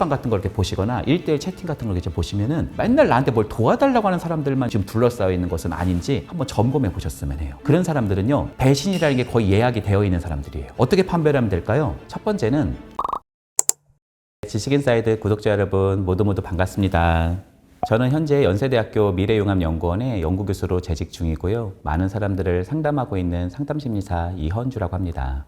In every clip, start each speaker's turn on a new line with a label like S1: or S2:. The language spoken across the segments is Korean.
S1: 게시판 같은 걸 이렇게 보시거나 1대1 채팅 같은 걸 이렇게 보시면은 맨날 나한테 뭘 도와달라고 하는 사람들만 지금 둘러싸여 있는 것은 아닌지 한번 점검해 보셨으면 해요. 그런 사람들은요, 배신이라는 게 거의 예약이 되어 있는 사람들이에요. 어떻게 판별하면 될까요? 첫 번째는 지식인사이드 구독자 여러분 모두 반갑습니다. 저는 현재 연세대학교 미래융합연구원의 연구교수로 재직 중이고요. 많은 사람들을 상담하고 있는 상담심리사 이현주라고 합니다.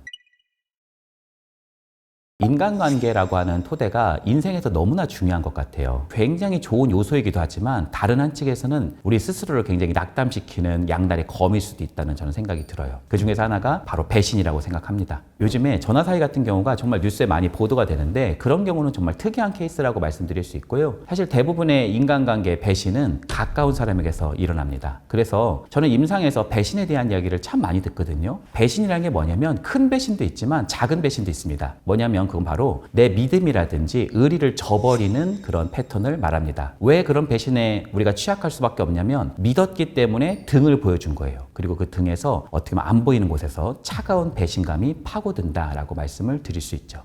S1: 인간관계라고 하는 토대가 인생에서 너무나 중요한 것 같아요. 굉장히 좋은 요소이기도 하지만 다른 한측에서는 우리 스스로를 굉장히 낙담시키는 양날의 검일 수도 있다는 저는 생각이 들어요. 그 중에서 하나가 바로 배신이라고 생각합니다. 요즘에 전화 사기 같은 경우가 정말 뉴스에 많이 보도가 되는데 그런 경우는 정말 특이한 케이스라고 말씀드릴 수 있고요. 사실 대부분의 인간관계 배신은 가까운 사람에게서 일어납니다. 그래서 저는 임상에서 배신에 대한 이야기를 참 많이 듣거든요. 배신이라는 게 뭐냐면 큰 배신도 있지만 작은 배신도 있습니다. 뭐냐면 그건 바로 내 믿음이라든지 의리를 저버리는 그런 패턴을 말합니다. 왜 그런 배신에 우리가 취약할 수밖에 없냐면 믿었기 때문에 등을 보여준 거예요. 그리고 그 등에서 어떻게 보면 안 보이는 곳에서 차가운 배신감이 파고든다라고 말씀을 드릴 수 있죠.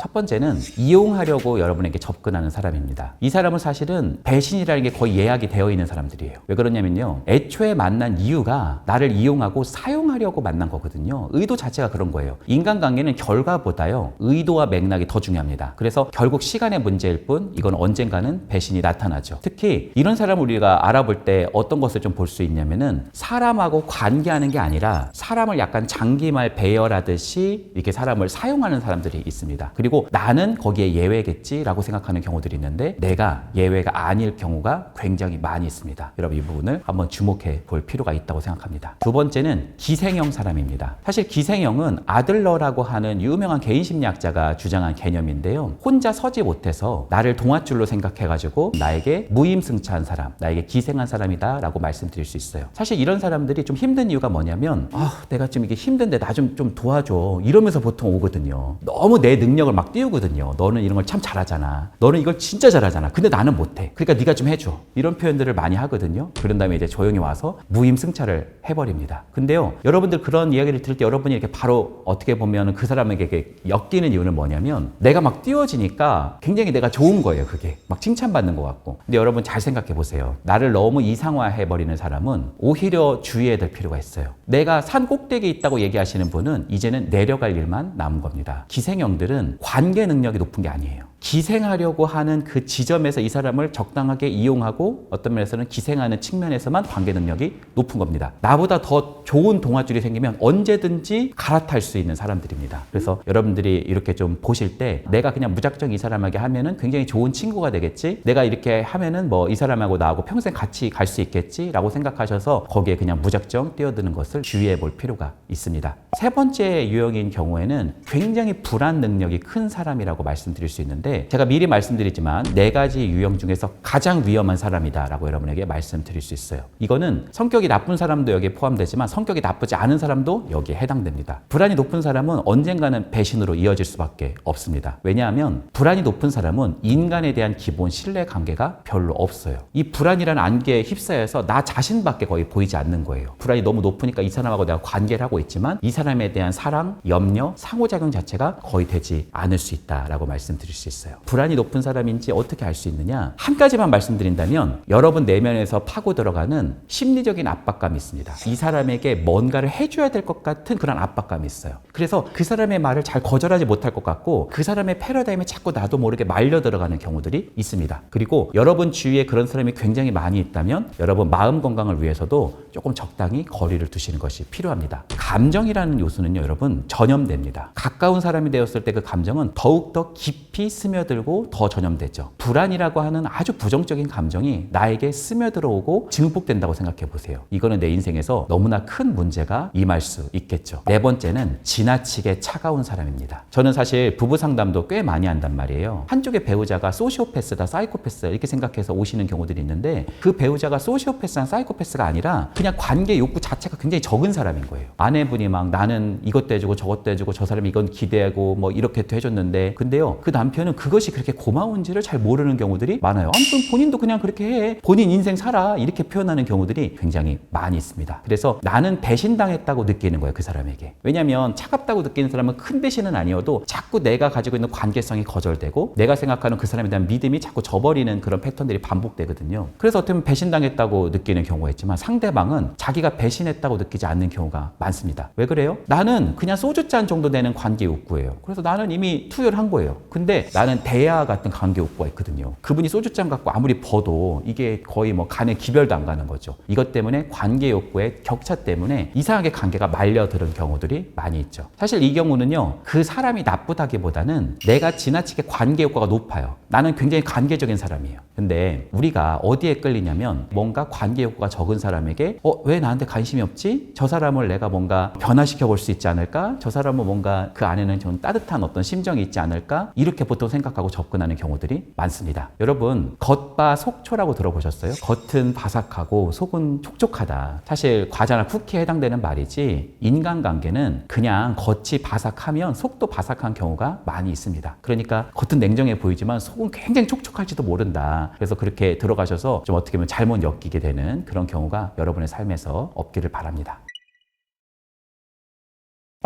S1: 첫 번째는 이용하려고 여러분에게 접근하는 사람입니다. 이 사람은 사실은 배신이라는 게 거의 예약이 되어 있는 사람들이에요. 왜 그러냐면요, 애초에 만난 이유가 나를 이용하고 사용하려고 만난 거거든요. 의도 자체가 그런 거예요. 인간관계는 결과보다요, 의도와 맥락이 더 중요합니다. 그래서 결국 시간의 문제일 뿐 이건 언젠가는 배신이 나타나죠. 특히 이런 사람을 우리가 알아볼 때 어떤 것을 좀 볼 수 있냐면은 사람하고 관계하는 게 아니라 사람을 약간 장기말 배열하듯이 이렇게 사람을 사용하는 사람들이 있습니다. 그리고 나는 거기에 예외겠지라고 생각하는 경우들이 있는데 내가 예외가 아닐 경우가 굉장히 많이 있습니다. 여러분 이 부분을 한번 주목해 볼 필요가 있다고 생각합니다. 두 번째는 기생형 사람입니다. 사실 기생형은 아들러라고 하는 유명한 개인심리학자가 주장한 개념인데요. 혼자 서지 못해서 나를 동아줄로 생각해가지고 나에게 무임승차한 사람, 나에게 기생한 사람이다 라고 말씀드릴 수 있어요. 사실 이런 사람들이 좀 힘든 이유가 뭐냐면 내가 좀 이게 힘든데 나 좀 도와줘 이러면서 보통 오거든요. 너무 내 능력을 막 띄우거든요. 너는 이런 걸 참 잘하잖아. 너는 이걸 진짜 잘하잖아. 근데 나는 못해. 그러니까 네가 좀 해줘. 이런 표현들을 많이 하거든요. 그런 다음에 이제 조용히 와서 무임승차를 해버립니다. 근데요, 여러분들 그런 이야기를 들을 때 여러분이 이렇게 바로 어떻게 보면 그 사람에게 엮이는 이유는 뭐냐면 내가 막 띄워지니까 굉장히 내가 좋은 거예요. 그게 막 칭찬받는 것 같고. 근데 여러분 잘 생각해 보세요. 나를 너무 이상화해버리는 사람은 오히려 주의해야 될 필요가 있어요. 내가 산 꼭대기에 있다고 얘기하시는 분은 이제는 내려갈 일만 남은 겁니다. 기생형들은 관계 능력이 높은 게 아니에요. 기생하려고 하는 그 지점에서 이 사람을 적당하게 이용하고 어떤 면에서는 기생하는 측면에서만 관계 능력이 높은 겁니다. 나보다 더 좋은 동아줄이 생기면 언제든지 갈아탈 수 있는 사람들입니다. 그래서 여러분들이 이렇게 좀 보실 때 내가 그냥 무작정 이 사람에게 하면은 굉장히 좋은 친구가 되겠지, 내가 이렇게 하면은 뭐 이 사람하고 나하고 평생 같이 갈 수 있겠지 라고 생각하셔서 거기에 그냥 무작정 뛰어드는 것을 주의해 볼 필요가 있습니다. 세 번째 유형인 경우에는 굉장히 불안 능력이 큰 사람이라고 말씀드릴 수 있는데 제가 미리 말씀드리지만 4가지 유형 중에서 가장 위험한 사람이다 라고 여러분에게 말씀드릴 수 있어요. 이거는 성격이 나쁜 사람도 여기에 포함되지만 성격이 나쁘지 않은 사람도 여기에 해당됩니다. 불안이 높은 사람은 언젠가는 배신으로 이어질 수밖에 없습니다. 왜냐하면 불안이 높은 사람은 인간에 대한 기본 신뢰관계가 별로 없어요. 이 불안이라는 안개에 휩싸여서 나 자신밖에 거의 보이지 않는 거예요. 불안이 너무 높으니까 이 사람하고 내가 관계를 하고 있지만 이 사람에 대한 사랑, 염려, 상호작용 자체가 거의 되지 않을 수 있다라고 말씀드릴 수 있어요. 불안이 높은 사람인지 어떻게 알 수 있느냐? 한 가지만 말씀드린다면 여러분 내면에서 파고 들어가는 심리적인 압박감이 있습니다. 이 사람에게 뭔가를 해줘야 될 것 같은 그런 압박감이 있어요. 그래서 그 사람의 말을 잘 거절하지 못할 것 같고 그 사람의 패러다임에 자꾸 나도 모르게 말려 들어가는 경우들이 있습니다. 그리고 여러분 주위에 그런 사람이 굉장히 많이 있다면 여러분 마음 건강을 위해서도 조금 적당히 거리를 두시는 것이 필요합니다. 감정이라는 요소는요, 여러분 전염됩니다. 가까운 사람이 되었을 때 그 감정은 더욱더 깊이 스며들고 더 전염되죠. 불안이라고 하는 아주 부정적인 감정이 나에게 스며들어오고 증폭된다고 생각해 보세요. 이거는 내 인생에서 너무나 큰 문제가 임할 수 있겠죠. 네 번째는 지나치게 차가운 사람입니다. 저는 사실 부부 상담도 꽤 많이 한단 말이에요. 한쪽의 배우자가 소시오패스다, 사이코패스 이렇게 생각해서 오시는 경우들이 있는데 그 배우자가 소시오패스나 사이코패스가 아니라 그냥 관계 욕구 자체가 굉장히 적은 사람인 거예요. 아내분이 막 나는 이것도 해주고 저것도 해주고 저 사람이 이건 기대하고 뭐 이렇게 해줬는데 근데요, 그 남편은 그것이 그렇게 고마운지를 잘 모르는 경우들이 많아요. 아무튼 본인도 그냥 그렇게 해. 본인 인생 살아. 이렇게 표현하는 경우들이 굉장히 많이 있습니다. 그래서 나는 배신당했다고 느끼는 거예요. 그 사람에게. 왜냐하면 차갑다고 느끼는 사람은 큰 배신은 아니어도 자꾸 내가 가지고 있는 관계성이 거절되고 내가 생각하는 그 사람에 대한 믿음이 자꾸 저버리는 그런 패턴들이 반복되거든요. 그래서 어떻게 보면 배신당했다고 느끼는 경우가 있지만 상대방은 자기가 배신했다고 느끼지 않는 경우가 많습니다. 왜 그래요? 나는 그냥 소주잔 정도 되는 관계 욕구예요. 그래서 나는 이미 투여한 거예요. 근데 나는 대야 같은 관계 욕구가 있거든요. 그분이 소주잔 갖고 아무리 버도 이게 거의 뭐 간에 기별도 안 가는 거죠. 이것 때문에 관계 욕구의 격차 때문에 이상하게 관계가 말려드는 경우들이 많이 있죠. 사실 이 경우는요, 그 사람이 나쁘다기보다는 내가 지나치게 관계 욕구가 높아요. 나는 굉장히 관계적인 사람이에요. 근데 우리가 어디에 끌리냐면 뭔가 관계 욕구가 적은 사람에게 왜 나한테 관심이 없지? 저 사람을 내가 뭔가 변화시켜 볼 수 있지 않을까? 저 사람은 뭔가 그 안에는 좀 따뜻한 어떤 심정이 있지 않을까? 이렇게 보통 생각하고 접근하는 경우들이 많습니다. 여러분, 겉바 속초라고 들어보셨어요? 겉은 바삭하고 속은 촉촉하다. 사실 과자나 쿠키에 해당되는 말이지 인간관계는 그냥 겉이 바삭하면 속도 바삭한 경우가 많이 있습니다. 그러니까 겉은 냉정해 보이지만 속은 굉장히 촉촉할지도 모른다. 그래서 그렇게 들어가셔서 좀 어떻게 보면 잘못 엮이게 되는 그런 경우가 여러분의 삶에서 없기를 바랍니다.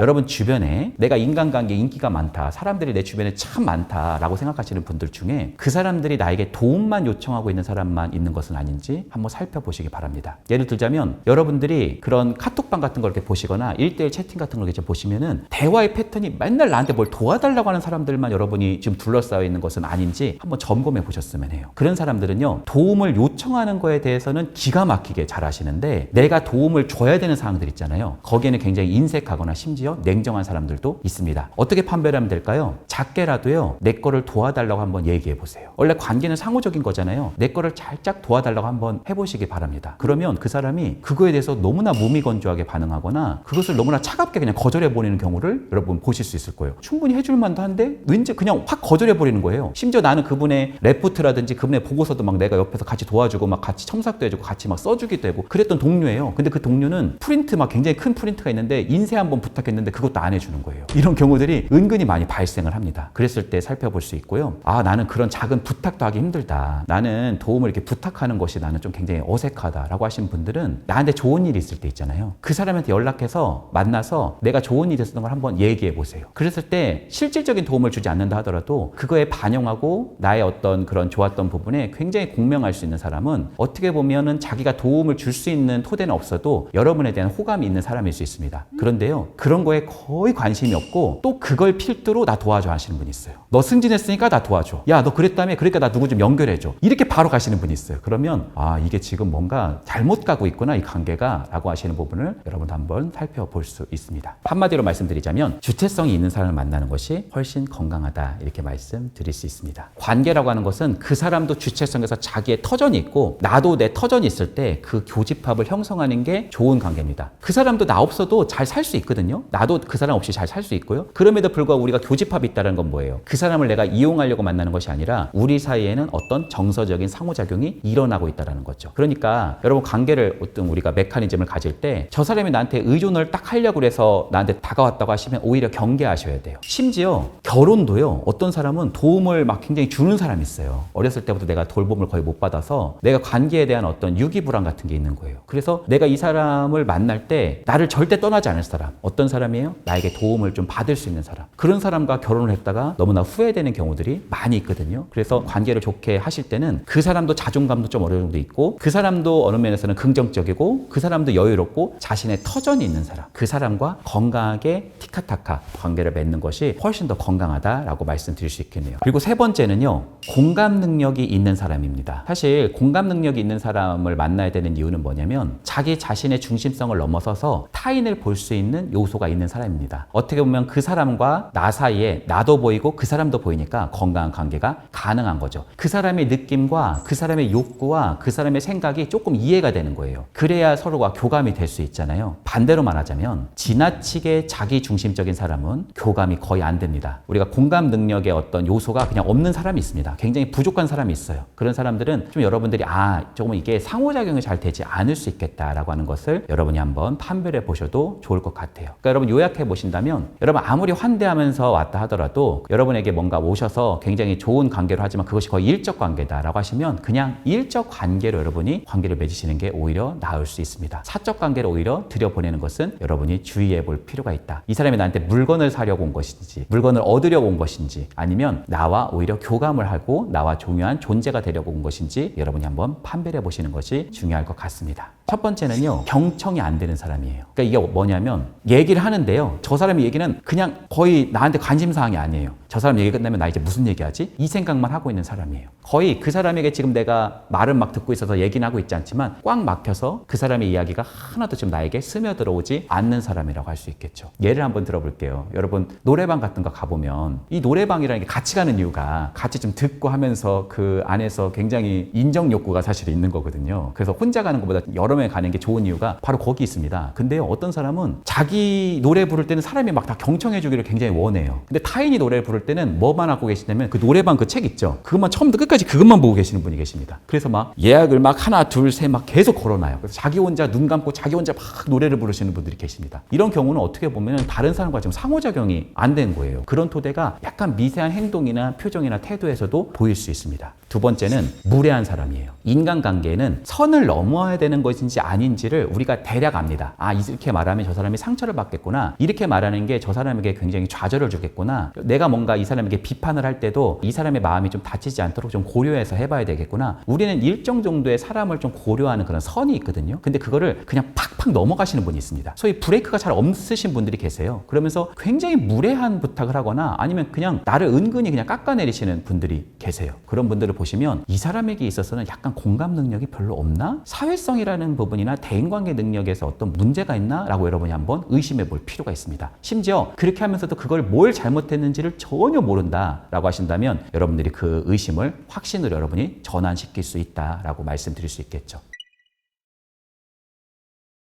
S1: 여러분 주변에 내가 인간관계에 인기가 많다, 사람들이 내 주변에 참 많다라고 생각하시는 분들 중에 그 사람들이 나에게 도움만 요청하고 있는 사람만 있는 것은 아닌지 한번 살펴보시기 바랍니다. 예를 들자면 여러분들이 그런 카톡방 같은 걸 이렇게 보시거나 1대1 채팅 같은 걸 이렇게 보시면은 대화의 패턴이 맨날 나한테 뭘 도와달라고 하는 사람들만 여러분이 지금 둘러싸여 있는 것은 아닌지 한번 점검해 보셨으면 해요. 그런 사람들은요, 도움을 요청하는 거에 대해서는 기가 막히게 잘 하시는데 내가 도움을 줘야 되는 상황들 있잖아요. 거기에는 굉장히 인색하거나 심지어 냉정한 사람들도 있습니다. 어떻게 판별하면 될까요? 작게라도요, 내 거를 도와달라고 한번 얘기해 보세요. 원래 관계는 상호적인 거잖아요. 내 거를 살짝 도와달라고 한번 해보시기 바랍니다. 그러면 그 사람이 그거에 대해서 너무나 무미건조하게 반응하거나 그것을 너무나 차갑게 그냥 거절해 버리는 경우를 여러분 보실 수 있을 거예요. 충분히 해줄 만도 한데 왠지 그냥 확 거절해 버리는 거예요. 심지어 나는 그분의 레포트라든지 그분의 보고서도 막 내가 옆에서 같이 도와주고 막 같이 첨삭도 해주고 같이 막 써주기도 하고 그랬던 동료예요. 근데 그 동료는 프린트 막 굉장히 큰 프린트가 있는데 인쇄 한번 부탁했는데 그것도 안 해주는 거예요. 이런 경우들이 은근히 많이 발생을 합니다. 그랬을 때 살펴볼 수 있고요. 나는 그런 작은 부탁도 하기 힘들다. 나는 도움을 이렇게 부탁하는 것이 나는 좀 굉장히 어색하다라고 하신 분들은 나한테 좋은 일이 있을 때 있잖아요. 그 사람한테 연락해서 만나서 내가 좋은 일이 있었던 걸 한번 얘기해 보세요. 그랬을 때 실질적인 도움을 주지 않는다 하더라도 그거에 반영하고 나의 어떤 그런 좋았던 부분에 굉장히 공명할 수 있는 사람은 어떻게 보면은 자기가 도움을 줄 수 있는 토대는 없어도 여러분에 대한 호감이 있는 사람일 수 있습니다. 그런데요, 그런 거에 거의 관심이 없고 또 그걸 필두로 나 도와줘 하시는 분이 있어요. 너 승진했으니까 나 도와줘. 야, 너 그랬다며? 그러니까 나 누구 좀 연결해줘. 이렇게 바로 가시는 분이 있어요. 그러면 이게 지금 뭔가 잘못 가고 있구나, 이 관계가 라고 하시는 부분을 여러분도 한번 살펴볼 수 있습니다. 한마디로 말씀드리자면 주체성이 있는 사람을 만나는 것이 훨씬 건강하다, 이렇게 말씀드릴 수 있습니다. 관계라고 하는 것은 그 사람도 주체성에서 자기의 터전이 있고 나도 내 터전이 있을 때 그 교집합을 형성하는 게 좋은 관계입니다. 그 사람도 나 없어도 잘 살 수 있거든요. 나도 그 사람 없이 잘 살 수 있고요. 그럼에도 불구하고 우리가 교집합이 있다는 건 뭐예요? 그 사람을 내가 이용하려고 만나는 것이 아니라 우리 사이에는 어떤 정서적인 상호작용이 일어나고 있다는 거죠. 그러니까 여러분, 관계를 어떤 우리가 메커니즘을 가질 때 저 사람이 나한테 의존을 딱 하려고 해서 나한테 다가왔다고 하시면 오히려 경계하셔야 돼요. 심지어 결혼도요, 어떤 사람은 도움을 막 굉장히 주는 사람이 있어요. 어렸을 때부터 내가 돌봄을 거의 못 받아서 내가 관계에 대한 어떤 유기불안 같은 게 있는 거예요. 그래서 내가 이 사람을 만날 때 나를 절대 떠나지 않을 사람, 어떤 사람이에요? 나에게 도움을 좀 받을 수 있는 사람. 그런 사람과 결혼을 했다가 너무나 후회되는 경우들이 많이 있거든요. 그래서 관계를 좋게 하실 때는 그 사람도 자존감도 좀 어느 정도 있고 그 사람도 어느 면에서는 긍정적이고 그 사람도 여유롭고 자신의 터전이 있는 사람, 그 사람과 건강하게 티카타카 관계를 맺는 것이 훨씬 더 건강하다라고 말씀드릴 수 있겠네요. 그리고 세 번째는요, 공감 능력이 있는 사람입니다. 사실 공감 능력이 있는 사람을 만나야 되는 이유는 뭐냐면 자기 자신의 중심성을 넘어서서 타인을 볼 수 있는 요소가 있는 사람입니다. 어떻게 보면 그 사람과 나 사이에 나도 보이고 그 사람도 보이니까 건강한 관계가 가능한 거죠. 그 사람의 느낌과 그 사람의 욕구와 그 사람의 생각이 조금 이해가 되는 거예요. 그래야 서로가 교감이 될 수 있잖아요. 반대로 말하자면 지나치게 자기 중심적인 사람은 교감이 거의 안 됩니다. 우리가 공감 능력의 어떤 요소가 그냥 없는 사람이 있습니다. 굉장히 부족한 사람이 있어요. 그런 사람들은 좀 여러분들이 조금 이게 상호작용이 잘 되지 않을 수 있겠다라고 하는 것을 여러분이 한번 판별해 보셔도 좋을 것 같아요. 그러니까 여러분 요약해 보신다면 여러분 아무리 환대하면서 왔다 하더라도 여러분에게 뭔가 오셔서 굉장히 좋은 관계로 하지만 그것이 거의 일적 관계다라고 하시면 그냥 일적 관계로 여러분이 관계를 맺으시는 게 오히려 나을 수 있습니다. 사적 관계를 오히려 들여보내는 것은 여러분이 주의해 볼 필요가 있다. 이 사람이 나한테 물건을 사려고 온 것인지 물건을 얻으려고 온 것인지 아니면 나와 오히려 교감을 하고 나와 중요한 존재가 되려고 온 것인지 여러분이 한번 판별해 보시는 것이 중요할 것 같습니다. 첫 번째는요, 경청이 안 되는 사람이에요. 그러니까 이게 뭐냐면 얘기를 하는데요, 저 사람의 얘기는 그냥 거의 나한테 관심사항이 아니에요. 저 사람 얘기 끝나면 나 이제 무슨 얘기하지? 이 생각만 하고 있는 사람이에요. 거의 그 사람에게 지금 내가 말은 막 듣고 있어서 얘기는 하고 있지 않지만 꽉 막혀서 그 사람의 이야기가 하나도 지금 나에게 스며들어오지 않는 사람이라고 할 수 있겠죠. 예를 한번 들어볼게요. 여러분 노래방 같은 거 가보면 이 노래방이라는 게 같이 가는 이유가 같이 좀 듣고 하면서 그 안에서 굉장히 인정 욕구가 사실 있는 거거든요. 그래서 혼자 가는 것보다 여러 명 가는 게 좋은 이유가 바로 거기 있습니다. 근데요, 어떤 사람은 자기 노래 부를 때는 사람이 막 다 경청해 주기를 굉장히 원해요. 근데 타인이 노래를 부를 때는 뭐만 하고 계시냐면 그 노래방 그 책 있죠. 그것만 처음부터 끝까지 그것만 보고 계시는 분이 계십니다. 그래서 막 예약을 막 하나 둘 셋 막 계속 걸어놔요. 그래서 자기 혼자 눈 감고 자기 혼자 막 노래를 부르시는 분들이 계십니다. 이런 경우는 어떻게 보면 다른 사람과 지금 상호작용이 안 된 거예요. 그런 토대가 약간 미세한 행동이나 표정이나 태도에서도 보일 수 있습니다. 두 번째는 무례한 사람이에요. 인간관계에는 선을 넘어야 되는 것인지 아닌지를 우리가 대략 압니다. 아, 이렇게 말하면 저 사람이 상처를 받겠구나. 이렇게 말하는 게 저 사람에게 굉장히 좌절을 주겠구나. 내가 뭔가 이 사람에게 비판을 할 때도 이 사람의 마음이 좀 다치지 않도록 좀 고려해서 해봐야 되겠구나. 우리는 일정 정도의 사람을 좀 고려하는 그런 선이 있거든요. 근데 그거를 그냥 팍팍 넘어가시는 분이 있습니다. 소위 브레이크가 잘 없으신 분들이 계세요. 그러면서 굉장히 무례한 부탁을 하거나 아니면 그냥 나를 은근히 그냥 깎아내리시는 분들이 계세요. 그런 분들을 보시면 이 사람에게 있어서는 약간 공감 능력이 별로 없나? 사회성이라는 부분이나 대인관계 능력에서 어떤 문제가 있나? 라고 여러분이 한번 의심해 볼 필요가 있습니다. 심지어 그렇게 하면서도 그걸 뭘 잘못했는지를 전혀 모른다 라고 하신다면 여러분들이 그 의심을 확신으로 여러분이 전환시킬 수 있다라고 말씀드릴 수 있겠죠.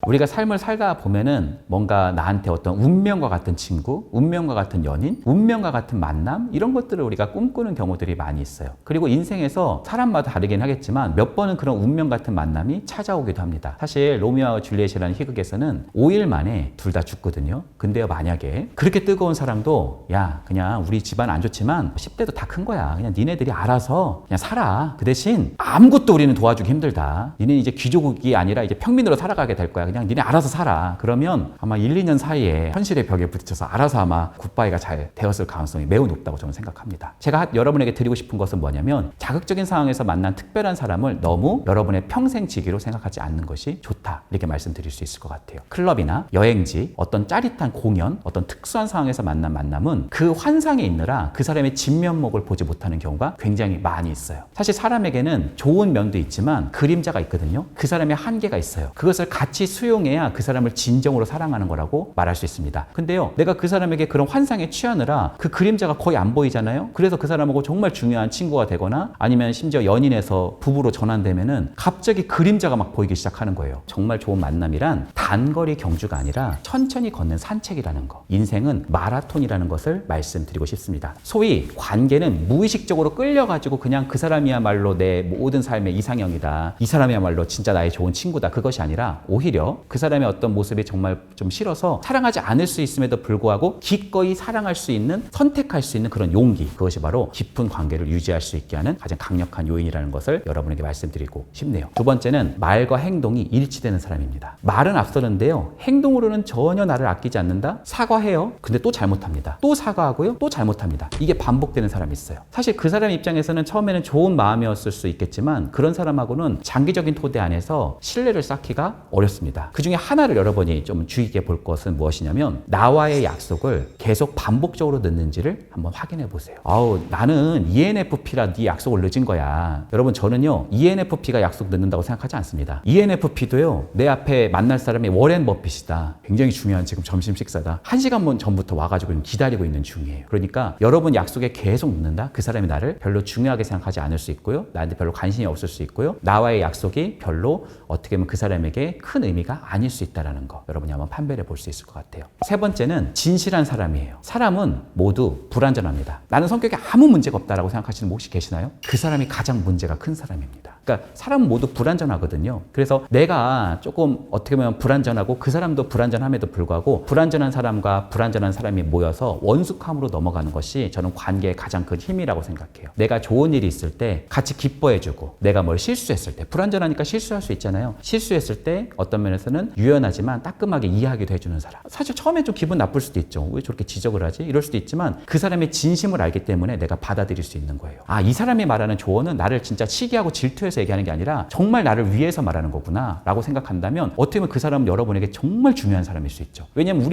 S1: 우리가 삶을 살다 보면은 뭔가 나한테 어떤 운명과 같은 친구, 운명과 같은 연인, 운명과 같은 만남 이런 것들을 우리가 꿈꾸는 경우들이 많이 있어요. 그리고 인생에서 사람마다 다르긴 하겠지만 몇 번은 그런 운명 같은 만남이 찾아오기도 합니다. 사실 로미오와 줄리엣이라는 희극에서는 5일 만에 둘 다 죽거든요. 근데요, 만약에 그렇게 뜨거운 사랑도 야, 그냥 우리 집안 안 좋지만 10대도 다 큰 거야. 그냥 니네들이 알아서 그냥 살아. 그 대신 아무것도 우리는 도와주기 힘들다. 니네 이제 귀족이 아니라 이제 평민으로 살아가게 될 거야. 그냥 니네 알아서 살아. 그러면 아마 1, 2년 사이에 현실의 벽에 부딪혀서 알아서 아마 굿바이가 잘 되었을 가능성이 매우 높다고 저는 생각합니다. 제가 여러분에게 드리고 싶은 것은 뭐냐면 자극적인 상황에서 만난 특별한 사람을 너무 여러분의 평생지기로 생각하지 않는 것이 좋다. 이렇게 말씀드릴 수 있을 것 같아요. 클럽이나 여행지, 어떤 짜릿한 공연, 어떤 특수한 상황에서 만난 만남은 그 환상에 있느라 그 사람의 진면목을 보지 못하는 경우가 굉장히 많이 있어요. 사실 사람에게는 좋은 면도 있지만 그림자가 있거든요. 그 사람의 한계가 있어요. 그것을 같이 수용해야 그 사람을 진정으로 사랑하는 거라고 말할 수 있습니다. 근데요, 내가 그 사람에게 그런 환상에 취하느라 그 그림자가 거의 안 보이잖아요. 그래서 그 사람하고 정말 중요한 친구가 되거나 아니면 심지어 연인에서 부부로 전환되면은 갑자기 그림자가 막 보이기 시작하는 거예요. 정말 좋은 만남이란 단거리 경주가 아니라 천천히 걷는 산책이라는 거. 인생은 마라톤이라는 것을 말씀드리고 싶습니다. 소위 관계는 무의식적으로 끌려가지고 그냥 그 사람이야말로 내 모든 삶의 이상형이다. 이 사람이야말로 진짜 나의 좋은 친구다. 그것이 아니라 오히려 그 사람의 어떤 모습이 정말 좀 싫어서 사랑하지 않을 수 있음에도 불구하고 기꺼이 사랑할 수 있는, 선택할 수 있는 그런 용기, 그것이 바로 깊은 관계를 유지할 수 있게 하는 가장 강력한 요인이라는 것을 여러분에게 말씀드리고 싶네요. 두 번째는 말과 행동이 일치되는 사람입니다. 말은 앞서는데요, 행동으로는 전혀 나를 아끼지 않는다? 사과해요. 근데 또 잘못합니다. 또 사과하고요. 또 잘못합니다. 이게 반복되는 사람이 있어요. 사실 그 사람 입장에서는 처음에는 좋은 마음이었을 수 있겠지만 그런 사람하고는 장기적인 토대 안에서 신뢰를 쌓기가 어렵습니다. 그 중에 하나를 여러분이 좀 주의 깊게 볼 것은 무엇이냐면 나와의 약속을 계속 반복적으로 늦는지를 한번 확인해 보세요. 아우, 나는 ENFP라 네 약속을 늦은 거야. 여러분, 저는요 ENFP가 약속 늦는다고 생각하지 않습니다. ENFP도요 내 앞에 만날 사람이 워렌 버핏이다. 굉장히 중요한 지금 점심 식사다. 1시간 전부터 와가지고 기다리고 있는 중이에요. 그러니까 여러분 약속에 계속 늦는다? 그 사람이 나를 별로 중요하게 생각하지 않을 수 있고요. 나한테 별로 관심이 없을 수 있고요. 나와의 약속이 별로 어떻게 보면 그 사람에게 큰 의미가 A가 아닐 수 있다는 거 여러분이 한번 판별해 볼 수 있을 것 같아요. 세 번째는 진실한 사람이에요. 사람은 모두 불완전합니다. 나는 성격에 아무 문제가 없다라고 생각하시는 분 혹시 계시나요? 그 사람이 가장 문제가 큰 사람입니다. 그러니까 사람은 모두 불완전하거든요. 그래서 내가 조금 어떻게 보면 불완전하고 그 사람도 불완전함에도 불구하고 불완전한 사람과 불완전한 사람이 모여서 원숙함으로 넘어가는 것이 저는 관계의 가장 큰 힘이라고 생각해요. 내가 좋은 일이 있을 때 같이 기뻐해주고 내가 뭘 실수했을 때 불완전하니까 실수할 수 있잖아요. 실수했을 때 어떤 면에서는 유연하지만 따끔하게 이해하기도 해주는 사람. 사실 처음에 좀 기분 나쁠 수도 있죠. 왜 저렇게 지적을 하지? 이럴 수도 있지만 그 사람의 진심을 알기 때문에 내가 받아들일 수 있는 거예요. 아, 이 사람이 말하는 조언은 나를 진짜 시기하고 질투해서 얘기하는 게 아니라 정말 나를 위해서 말하는 거구나 라고 생각한다면 어떻게 보면 그 사람은 여러분에게 정말 중요한 사람일 수 있죠. 왜냐면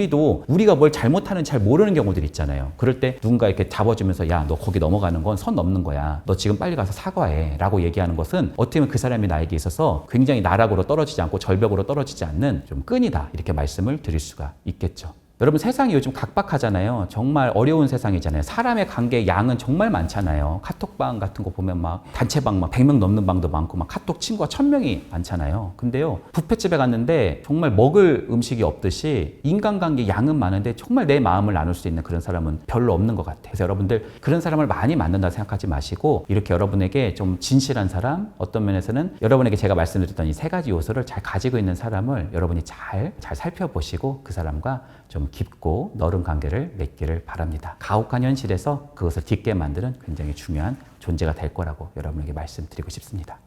S1: 우리가 뭘 잘못하는 잘 모르는 경우들이 있잖아요. 그럴 때 누군가 이렇게 잡아주면서 야, 너 거기 넘어가는 건 선 넘는 거야. 너 지금 빨리 가서 사과해 라고 얘기하는 것은 어떻게 보면 그 사람이 나에게 있어서 굉장히 나락으로 떨어지지 않고 절벽으로 떨어지지 않는 좀 끈이다 이렇게 말씀을 드릴 수가 있겠죠. 여러분 세상이 요즘 각박하잖아요. 정말 어려운 세상이잖아요. 사람의 관계 양은 정말 많잖아요. 카톡방 같은 거 보면 막 단체방 막 100명 넘는 방도 많고 막 카톡 친구가 1000명이 많잖아요. 근데요, 뷔페집에 갔는데 정말 먹을 음식이 없듯이 인간관계 양은 많은데 정말 내 마음을 나눌 수 있는 그런 사람은 별로 없는 것 같아요. 그래서 여러분들 그런 사람을 많이 만난다 생각하지 마시고 이렇게 여러분에게 좀 진실한 사람, 어떤 면에서는 여러분에게 제가 말씀드렸던 이 세 가지 요소를 잘 가지고 있는 사람을 여러분이 잘 살펴보시고 그 사람과 좀 깊고 넓은 관계를 맺기를 바랍니다. 가혹한 현실에서 그것을 딛게 만드는 굉장히 중요한 존재가 될 거라고 여러분에게 말씀드리고 싶습니다.